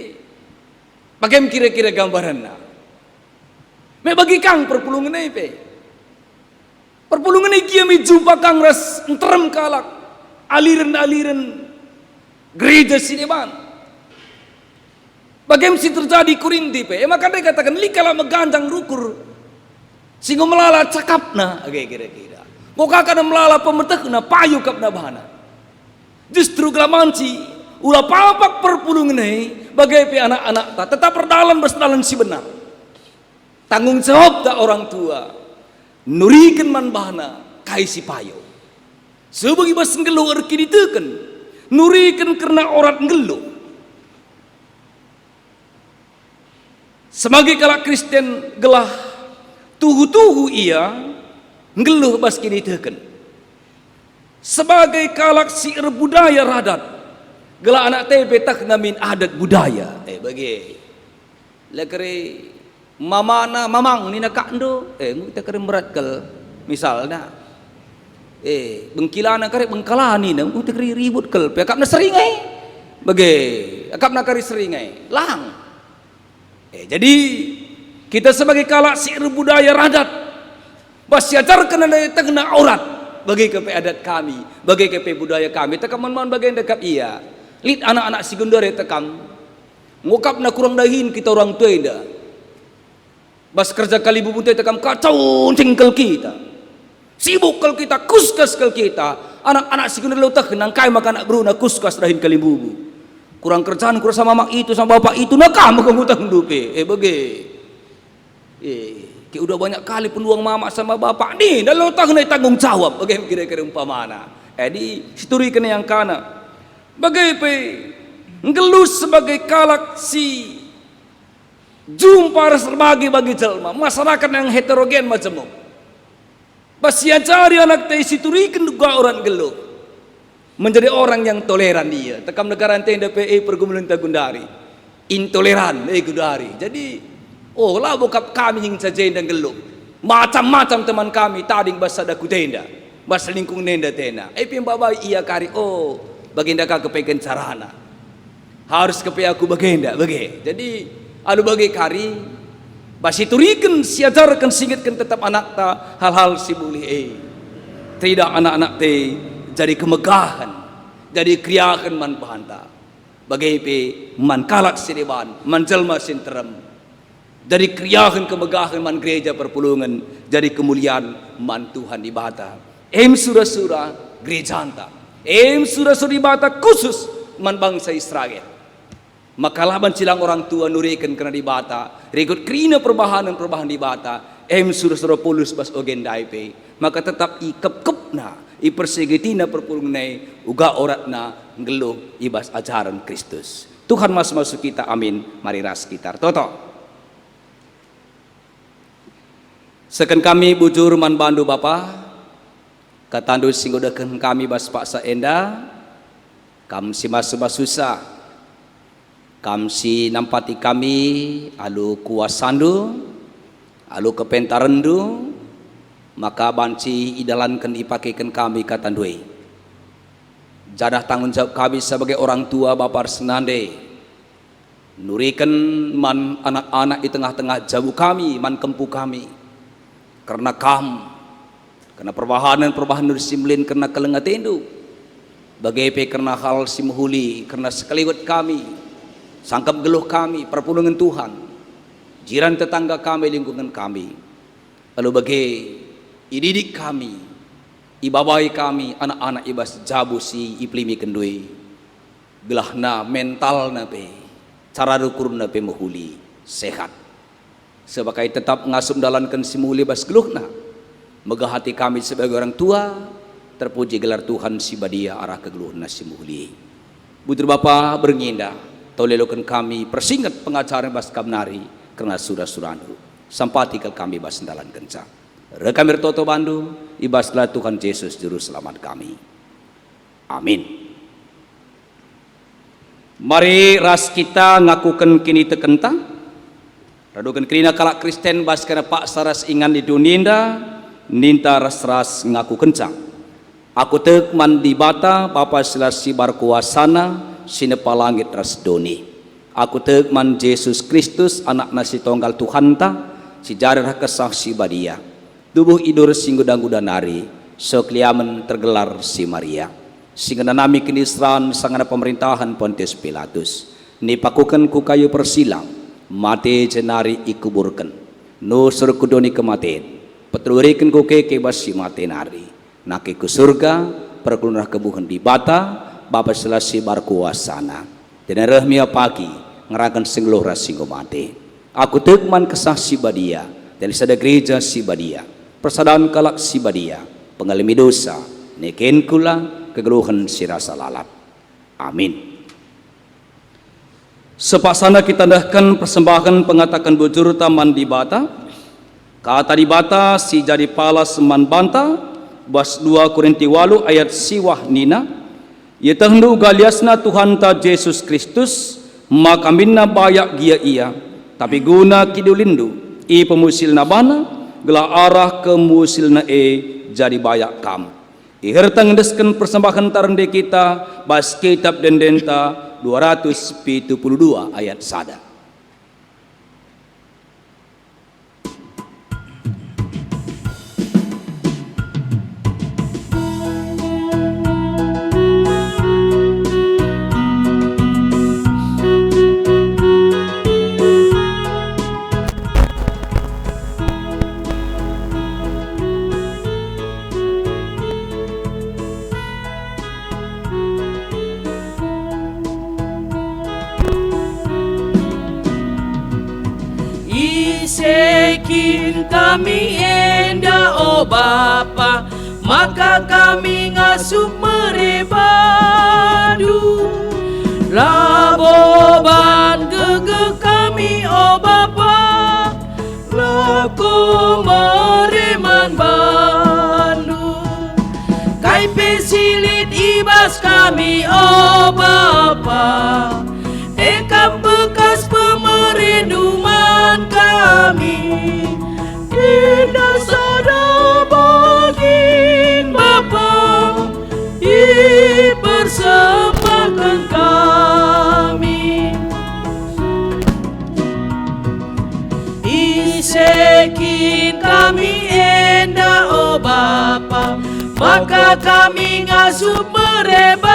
bagaimana kira-kira gambarannya me bagi kang perpulungan ini perpulungan ini kami jumpa kang ras terem kalak aliran-aliran gereja sineban bagaimana sih terjadi Korinti maka dia katakan likalah megandang rukur sehingga melala cakapna kira-kira kok kakak melala pemetekna payu kapna bahana justru gelamanci ulah papak perpulungan ini bagai anak-anak tak tetap berdalan bersedalan si benar tanggung jawab tak orang tua nurikan man bahana kai si payu sebagai bas ngelu erki diteken nurikan karena orang ngelu sebagai kalak Kristen gelah tuhu-tuhu ia ngeluh bas kini teken sebagai kalak siir budaya radat gelah anak tebe tak ngamin adat budaya bagi lekere mamana mamang ni nak ando kita kere berat kel misalnya bengkilana kare bengkalani na kita kere ribut kel akap na seringai bagi akap na kare seringai lang jadi kita sebagai kalak siir budaya radat basiajarkan ada tengna aurat bagi kepe adat kami bagi kepe budaya kami tekaman-man bagian dekat ia lid anak-anak sekundere tekam ngukap na kurang dahin kita orang tua indah bas kerja kali bubunte tekam kacau cingkel kita sibuk kel kita kuskas kel kita anak-anak sekundere leutah nang kai makan anak beruna kuskas dahin kali bubu kurang kerjaan kurang sama mak itu sama bapak itu nak kamu ngutang dupe bagi kita udah banyak kali peluang mama sama bapak nih dan leutah naik tanggung jawab bagaimana kira-kira umpamana di situri kena yang kana bagaimana ngelus sebagai kalak si jumpa serbagi bagi jelma masyarakat yang heterogen macam Basia cari anak teh siturikan juga orang geluh menjadi orang yang toleran dia tekam negara tenda PE pergumulan Tagundari intoleran Gundari jadi lah bokap kami yang saja dan geluh macam-macam teman kami tading bahasa daku tenda bahasa lingkung nenda tenda babai iya kari baginda ka kepengen carana harus kepe aku baginda bagi jadi alu bagi kari basi turikan siajarkan singitkan tetap anak ta hal-hal si boleh tidak anak-anak te jadi kemegahan jadi kriakan man bahanta bagi pe man kalak sineban man jelma sinterem jadi kriakan kemegahan man gereja perpulungan jadi kemuliaan man Tuhan ibadah surah-surah gereja anta surah-surah ibadah khusus man bangsa Israel maka laban silang orang tua nurikan kena dibata rikut krina perubahan di bata surah Paulus bas ogendai pe, maka tetap ikep-kepna, ipersegitina perpulungnai, uga oratna ngeluh ibas ajaran Kristus. Tuhan masuk kita, amin. Mari ras kita toto. Seken kami bujur man bandu Bapa, katandu singgodaken kami bas paksa enda, kam si susah, kam si nampati kami alu kuasandu, alu kepentarendu, maka banci idalankan ipakaikan kami katandui. Jadah tanggung jawab kami sebagai orang tua Bapa senande, nurikan man anak-anak di tengah-tengah jauh kami, man kempu kami, karena karena perbahanan nursimlin, karena kelengatendu, bagai karena hal simhuli, karena sekaliwat kami, sangkap geluh kami, perpulungan Tuhan, jiran tetangga kami, lingkungan kami, lalu bagai ididik kami, ibabai kami, anak-anak ibas jabu si iplimi kendui, gelahna mental nape, cara dukur nape mahuli, sehat. Sebagai tetap ngasum dalankan simuli bas geluhna, megah hati kami sebagai orang tua, terpuji gelar Tuhan si badia arah kegeluhna simuli. Budur Bapa beringindah, tolelokan kami persingkat pengajaran bas kamnari, karena surah-surahnu, sampati ke kami bas dalan kenca. Rekamir toto bandu, ibaslah Tuhan Yesus juru selamat kami. Amin. Mari ras kita ngakukan kini tekentang, radukan kerina kalak Kristen bas kena pak saras ingan di duninda, ninta ras-ras ngaku kencang. Aku tek mandi bata, Bapa selasi barkuasana, sinepa langit ras doni. Aku tek man Yesus Kristus, anak nasi tonggal Tuhanta, si jarah kesah si badia. Tubuh idur singgudang-gudang nari, sokliamen tergelar si Maria. Singana nami kenisran sangana pemerintahan Pontius Pilatus. Nipakukan ku kayu persilang, mate jenari ikuburkan. No surkudoni kematian. Petrurikan ku keke basi mate nari. Naki ku surga, perkulunah kebuhan di bata, Bapa selasi barkuasana. Dan rahmia pagi, ngerakan singluh rasinggo mate. Aku tegman kesah si badia, dari sada gereja si badia. Persadaan kalak si badia, pengalami dosa, neken kula kegeluhan si rasa lalap. Amin. Sepaksana kita dahkan persembahan pengatakan bujur taman di bata, kata di bata si jadi pala seman banta, bas 2 Korinti 8 ayat siwah nina, ia tahndu galiasna Tuhan ta Yesus Kristus, maka minna bayak gia ia, tapi guna kidulindu, i pemusil nabana, gela arah ke musilna jadi bayak kam. Ihertang desken persembahan tarende kita, bas kitab dendenta 272 ayat sada. Isekin kami enda o Bapa, maka kami ngasup merebadu. Laboban gege kami o Bapa, lako mereman bandu. Kai pesilit ibas kami o Bapa, ekam bekas pemerinduman kami. Indah sada bagin Bapa, dipersembahkan kami. Isekin kami enda o Bapa, maka kami ngasup merebandu.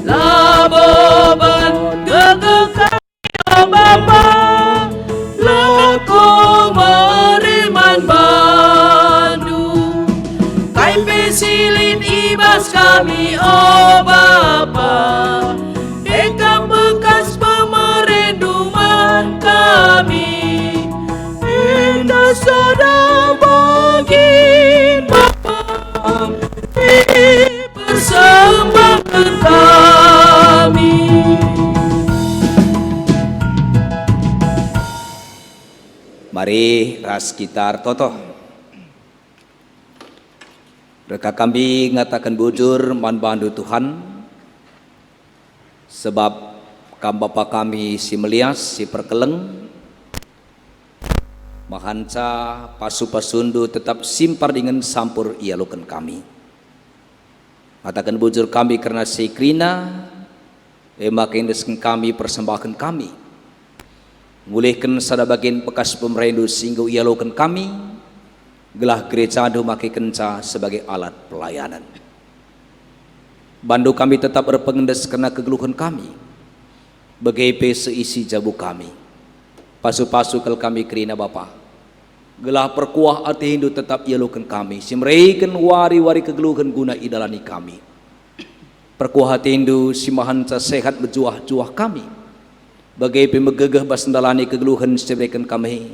Laboban gege kami o Bapa, lako mereman bandu. Kai pesilin ibas kami o Bapa, ekam bekas pemerinduman kami. Mari ras kita toto. Reka kami ngatakan bujur man bandu Tuhan, sebab kam Bapa kami si melias si perkeleng, mahanca pasu-pasundu tetap simpar dengan sampur ialukan kami. Ngatakan bujur kami karena si krina, makin desken kami persembahkan kami. Mulihkan sada bagian bekas pemerendu sehingga ialukan kami, gelah gereja adu maki kenca sebagai alat pelayanan. Bandu kami tetap berpengendes karena kegeluhan kami, begepe seisi jabu kami. Pasu-pasu kel kami kerina Bapa, gelah perkuah hati Hindu tetap ialukan kami, simreikan wari-wari kegeluhan guna idalani kami. Perkuah hati Hindu simahanca sehat berjuah-juah kami, bagai pemegegah basendalani kegeluhan seberikan kami.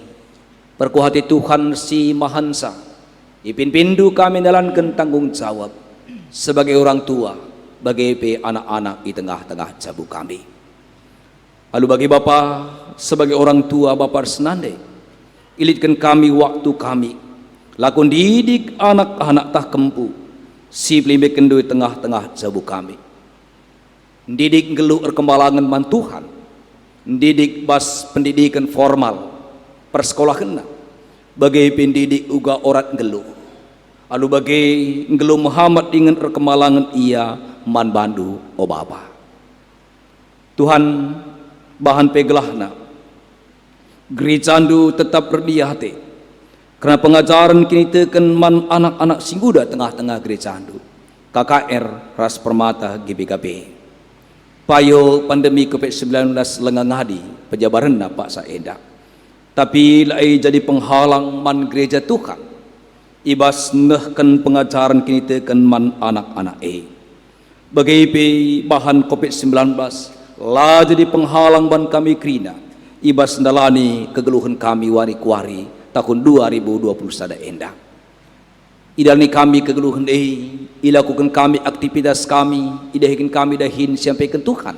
Perkuah hati Tuhan si mahansa, ipin pindu kami dalankan tanggung jawab sebagai orang tua, bagai anak-anak di tengah-tengah jabu kami. Lalu bagi Bapa sebagai orang tua Bapa senandai, ilitkan kami waktu kami, lakon didik anak-anak tak kempu, si pelimbik kendui tengah-tengah jabu kami. Didik geluk perkembangan man Tuhan, didik bas pendidikan formal, persekolahan, bagai pendidik uga orat geluk. Lalu bagai geluk Muhammad dengan perkembangan ia man bandu o Bapa. Tuhan bahan pegelahna, gerejandu tetap berdia hati, karena pengajaran kini teken man anak-anak singguda tengah-tengah gerejandu. KKR Ras Permata GBKB. Payo pandemi COVID-19 lengang ngadi pejabaran Pak Saeda. Tapi lai jadi penghalang man gereja Tuhan. Ibas nehkan pengajaran kini teken man anak-anak bagai bahan COVID-19 lah jadi penghalang ban kami krina. Ibas ndalani kegeluhan kami wari-kuari tahun 2020 sada endah. Idalni kami kegeluhan ilakukan kami aktivitas kami, idahikan kami dahin sampaikan Tuhan.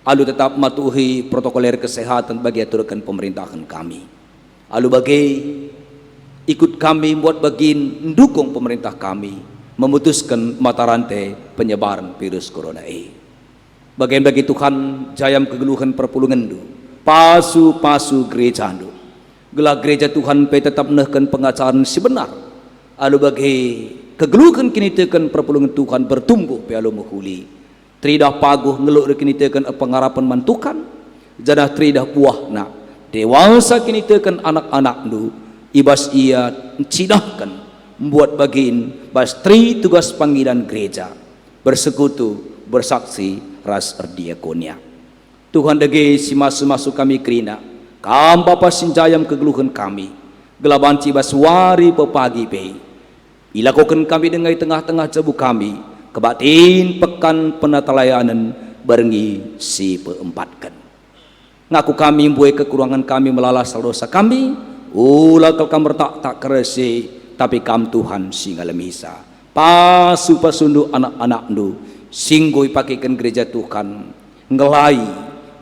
Alu tetap matuhi protokoler kesehatan bagi aturkan pemerintahan kami. Alu bagi ikut kami buat bagian mendukung pemerintah kami memutuskan mata rantai penyebaran virus corona Bagian bagi Tuhan jayam kegeluhan perpulungan du, pasu-pasu gereja du. Gelah gereja Tuhan pe tetap nehkan pengajaran si benar. Alu bagi kegeluhan kini tekan perpulungan Tuhan bertumbuh pe alu menghuli. Tridah paguh ngeluk kini tekan pengarapan mantukan, jadah tridah buah nak. Dewasa kini tekan anak-anak du, ibas ia cidahkan membuat bagian bas tri tugas panggilan gereja, bersekutu, bersaksi ras erdiakonia. Tuhan dege si masuk kami kerina, kam Bapa sinjayam kegeluhan kami, gelabanci bas wari pepagi pe. Ilakukan kami dengan tengah-tengah jabu kami, kebatin pekan penatalayanan barengi si peempatkan. Ngaku kami buai kekurangan kami melalas dosa kami, ulah kam bertak keresi, tapi kam Tuhan singalemisa. Pasu-pasundu anak-anak du, singgui pakaikan gereja Tuhan, ngelai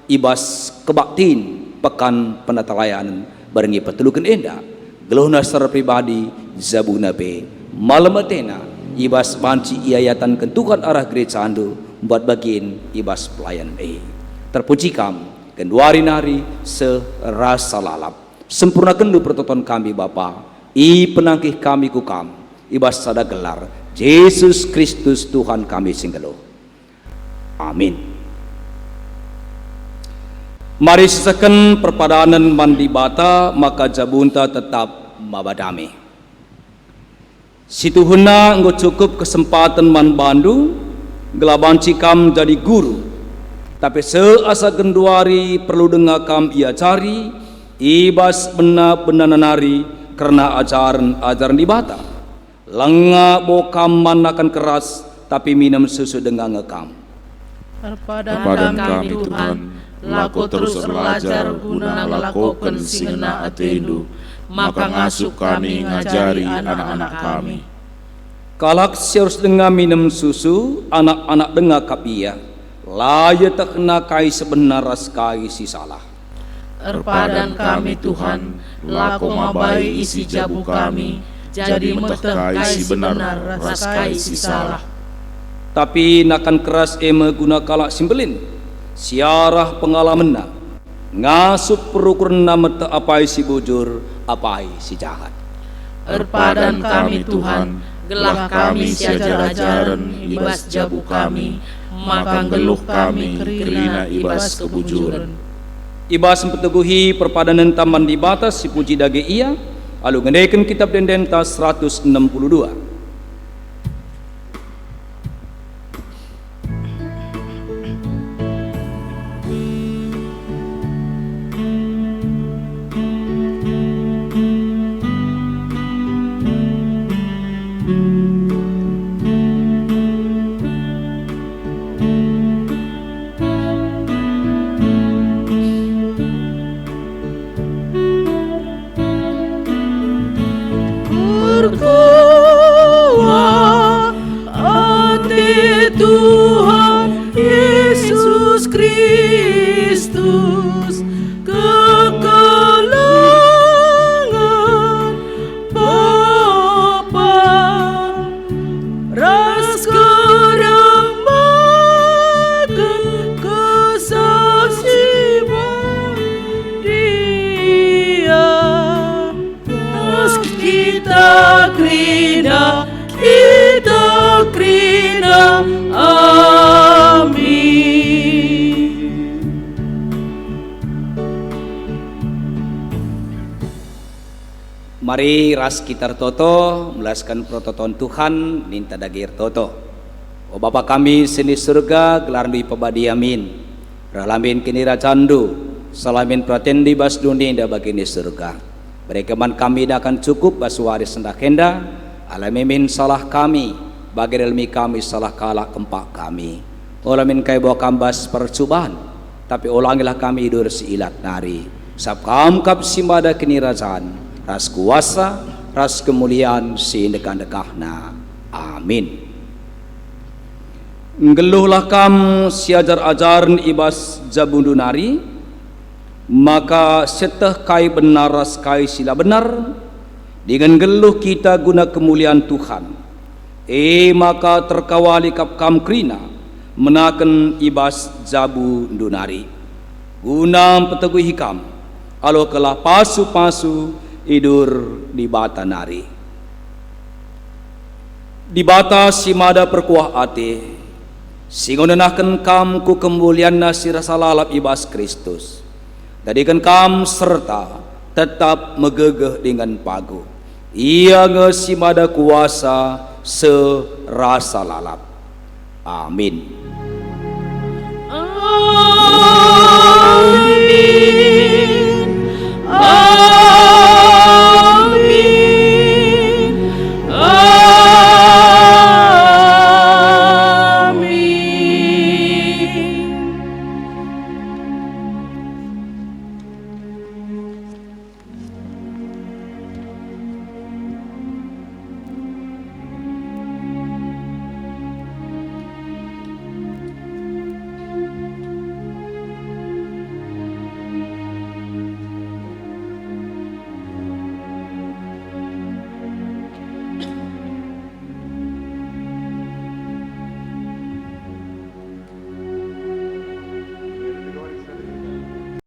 ibas kebaktin pekan penatalayanan barengi petulukan endah, gelohna secara pribadi zabuna pe. Malam atena ibas banci iayatan kentukan arah gereja andu buat bagian ibas pelayan terpuji kam kenduari nari serasa lalap sempurnakan du pertonton kami Bapa penangkih kami kukam ibas sada gelar Yesus Kristus Tuhan kami singgalo. Amin. Mari sesakan perpadanan mandi bata maka jabunta tetap mabadame. Situhuna engko cukup kesempatan man bandu gelabanci kam jadi guru, tapi seasa genduari perlu dengar kam ia cari ibas benar nari karena ajaran di bata lenga bokam manakan keras tapi minum susu dengan ngekam. Kepada kami Tuhan, laku terus belajar guna ngelakukan singena atendu, maka ngasuh kami ngajari anak-anak kami. Kalak harus dengar minum susu, anak-anak dengar kapia, laya tak kena kai sebenar ras kai si salah. Erpadan kami Tuhan, lako mabai isi jabu kami, jadi metekai si benar raskai si salah. Tapi nakan keras ema guna kalak simbelin, siarah pengalaman ngasup perukuran nama te apai si bujur, apai si jahat. Erpadan kami Tuhan, gelah kami si ajar-ajaran ibas jabu kami, maka geluh kami kerina ibas kebujuran. Ibas mempeteguhi perpadanan taman di batas si puji dage ia, lalu ngendaikan kitab Dendenta 162. Berkuah hati Tuhan Yesus Kristus, kekalangan Bapa, ras keramakan kesaksian Dia, ras kita krina, amin. Mari ras kita toto melaskan prototon Tuhan ninta dagir toto. O Bapa kami seni surga gelar di pabadi amin. Ralamin kini racandu, salamin pratendi bas dunia bagi ni surga. Berkeman kami akan cukup bas waris sendak henda, alamimin salah kami, bagi relmi kami salah kalah kempak kami. Olamin kai bawa kambas percobaan, tapi ulangilah kami hidur si ilat nari. Sab kamkap simada kini rajaan, ras kuasa, ras kemuliaan si dekah-dekahna. Amin. Ngeluhlah kam si ajar-ajaran ibas jabundunari, maka seteh kai benar ras kai sila benar, dengan geluh kita guna kemuliaan Tuhan. Maka terkawali kap kam krina, menaken ibas jabu dunari. Guna peteguh hikam, alo kelah pasu-pasu idur di bata nari. Di bata simada perkuah ate, singonenaken kam ku kemuliaan nasi rasa lalap ibas Kristus. Dadikan kam serta tetap megegeh dengan pagu. Ia ngesimada kuasa serasa lalap. Amin.